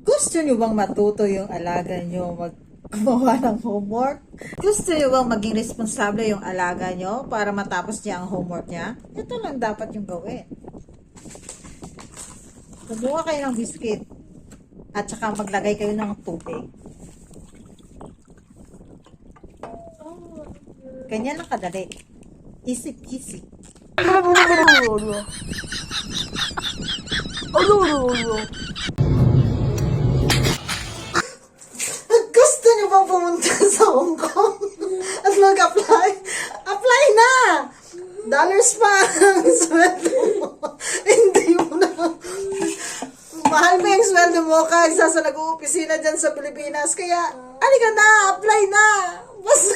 Gusto nyo bang matuto yung alaga nyo gumawa ng homework? Gusto nyo bang maging responsable yung alaga nyo para matapos niya ang homework niya? Ito lang dapat yung gawin. Kumuha kayo ng biscuit at saka maglagay kayo ng tubig. Ganyan lang kadali. Easy peasy. Gusto niyo bang pumunta sa Hong Kong at mag-apply? Apply na! Dollars pa ang sweldo mo. Hindi mo na. Mahal mo yung sweldo mo kaysa sa nag-uopisina dyan sa Pilipinas. Kaya, alika na! Apply na! Basta